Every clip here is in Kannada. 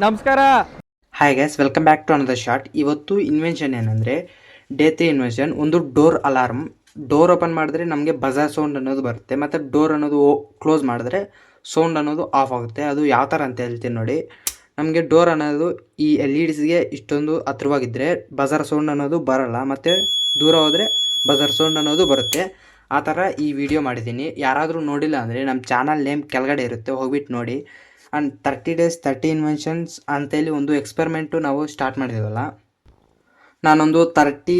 ನಮಸ್ಕಾರ. Hi guys, welcome back to another short. ಇವತ್ತು ಇನ್ವೆನ್ಷನ್ ಏನಂದರೆ ಡೇ 3 ಇನ್ವೆನ್ಷನ್. ಒಂದು ಡೋರ್ ಅಲಾರ್ಮ್. ಡೋರ್ ಓಪನ್ ಮಾಡಿದ್ರೆ ನಮಗೆ ಬಜಾರ್ ಸೌಂಡ್ ಅನ್ನೋದು ಬರುತ್ತೆ, ಮತ್ತು ಡೋರ್ ಅನ್ನೋದು ಕ್ಲೋಸ್ ಮಾಡಿದ್ರೆ ಸೌಂಡ್ ಅನ್ನೋದು ಆಫ್ ಆಗುತ್ತೆ. ಅದು ಯಾವ ಥರ ಅಂತ ಹೇಳ್ತೀನಿ ನೋಡಿ. ನಮಗೆ ಡೋರ್ ಅನ್ನೋದು ಈ LEDಸ್ಗೆ ಇಷ್ಟೊಂದು ಹತ್ರವಾಗಿದ್ದರೆ ಬಜಾರ್ ಸೌಂಡ್ ಅನ್ನೋದು ಬರೋಲ್ಲ, ಮತ್ತು ದೂರ ಹೋದರೆ ಬಜಾರ್ ಸೌಂಡ್ ಅನ್ನೋದು ಬರುತ್ತೆ. ಆ ಥರ ಈ ವಿಡಿಯೋ ಮಾಡಿದ್ದೀನಿ. ಯಾರಾದರೂ ನೋಡಿಲ್ಲ ಅಂದರೆ ನಮ್ಮ ಚಾನಲ್ ನೇಮ್ ಕೆಳಗಡೆ ಇರುತ್ತೆ, ಹೋಗ್ಬಿಟ್ಟು ನೋಡಿ. ಆ್ಯಂಡ್ 30 days 30 ಇನ್ವೆನ್ಷನ್ಸ್ ಅಂತೇಳಿ ಒಂದು ಎಕ್ಸ್ಪೆರಿಮೆಂಟು ನಾವು ಸ್ಟಾರ್ಟ್ ಮಾಡಿದ್ದೀವಲ್ಲ, ನಾನೊಂದು 30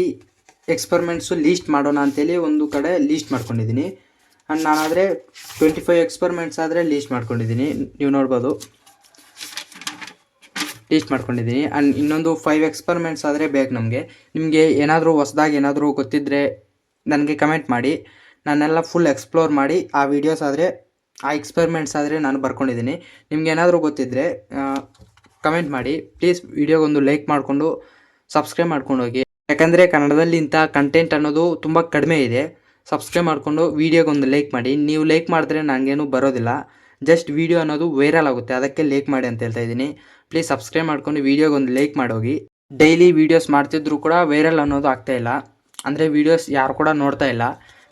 ಎಕ್ಸ್ಪೆರಿಮೆಂಟ್ಸು ಲೀಸ್ಟ್ ಮಾಡೋಣ ಅಂತೇಳಿ ಒಂದು ಕಡೆ ಲೀಸ್ಟ್ ಮಾಡ್ಕೊಂಡಿದ್ದೀನಿ. ಆ್ಯಂಡ್ ನಾನಾದರೆ 25 ಎಕ್ಸ್ಪೆರಿಮೆಂಟ್ಸ್ ಆದರೆ ಲೀಸ್ಟ್ ಮಾಡ್ಕೊಂಡಿದ್ದೀನಿ. ನೀವು ನೋಡ್ಬೋದು, ಲೀಸ್ಟ್ ಮಾಡ್ಕೊಂಡಿದ್ದೀನಿ. ಆ್ಯಂಡ್ ಇನ್ನೊಂದು 5 ಎಕ್ಸ್ಪೆರಿಮೆಂಟ್ಸ್ ಆದರೆ ಬೇಕು ನಮಗೆ. ನಿಮಗೆ ಏನಾದರೂ ಹೊಸದಾಗಿ ಏನಾದರೂ ಗೊತ್ತಿದ್ದರೆ ನನಗೆ ಕಮೆಂಟ್ ಮಾಡಿ. ನಾನೆಲ್ಲ ಫುಲ್ ಎಕ್ಸ್ಪ್ಲೋರ್ ಮಾಡಿ ಆ ವೀಡಿಯೋಸ್ ಆದರೆ, ಆ ಎಕ್ಸ್ಪೆರಿಮೆಂಟ್ಸ್ ಆದರೆ ನಾನು ಬರ್ಕೊಂಡಿದ್ದೀನಿ. ನಿಮ್ಗೆ ಏನಾದರೂ ಗೊತ್ತಿದ್ದರೆ ಕಮೆಂಟ್ ಮಾಡಿ. ಪ್ಲೀಸ್ ವಿಡಿಯೋಗೊಂದು ಲೈಕ್ ಮಾಡಿಕೊಂಡು ಸಬ್ಸ್ಕ್ರೈಬ್ ಮಾಡ್ಕೊಂಡು ಹೋಗಿ. ಯಾಕಂದರೆ ಕನ್ನಡದಲ್ಲಿ ಇಂಥ ಕಂಟೆಂಟ್ ಅನ್ನೋದು ತುಂಬ ಕಡಿಮೆ ಇದೆ. ಸಬ್ಸ್ಕ್ರೈಬ್ ಮಾಡಿಕೊಂಡು ವೀಡಿಯೋಗೊಂದು ಲೈಕ್ ಮಾಡಿ. ನೀವು ಲೈಕ್ ಮಾಡಿದ್ರೆ ನನಗೇನು ಬರೋದಿಲ್ಲ, ಜಸ್ಟ್ ವೀಡಿಯೋ ಅನ್ನೋದು ವೈರಲ್ ಆಗುತ್ತೆ, ಅದಕ್ಕೆ ಲೈಕ್ ಮಾಡಿ ಅಂತ ಹೇಳ್ತಾ ಇದ್ದೀನಿ. ಪ್ಲೀಸ್ ಸಬ್ಸ್ಕ್ರೈಬ್ ಮಾಡ್ಕೊಂಡು ವೀಡಿಯೋಗೊಂದು ಲೈಕ್ ಮಾಡೋಗಿ. ಡೈಲಿ ವೀಡಿಯೋಸ್ ಮಾಡ್ತಿದ್ರು ಕೂಡ ವೈರಲ್ ಅನ್ನೋದು ಆಗ್ತಾಯಿಲ್ಲ, ಅಂದರೆ ವೀಡಿಯೋಸ್ ಯಾರು ಕೂಡ ನೋಡ್ತಾ ಇಲ್ಲ.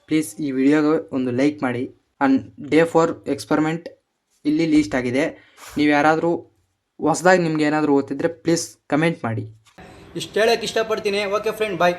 ಪ್ಲೀಸ್ ಈ ವಿಡಿಯೋಗೆ ಒಂದು ಲೈಕ್ ಮಾಡಿ. ಆ್ಯಂಡ್ ಡೇ 4 ಎಕ್ಸ್ಪೆರಿಮೆಂಟ್ ಇಲ್ಲಿ ಲೀಸ್ಟ್ ಆಗಿದೆ. ನೀವು ಯಾರಾದರೂ ಹೊಸದಾಗಿ ನಿಮ್ಗೆ ಏನಾದರೂ ಗೊತ್ತಿದ್ದರೆ ಪ್ಲೀಸ್ ಕಮೆಂಟ್ ಮಾಡಿ. ಇಷ್ಟು ಹೇಳೋಕ್ಕೆ ಇಷ್ಟಪಡ್ತೀನಿ. ಓಕೆ ಫ್ರೆಂಡ್, ಬಾಯ್.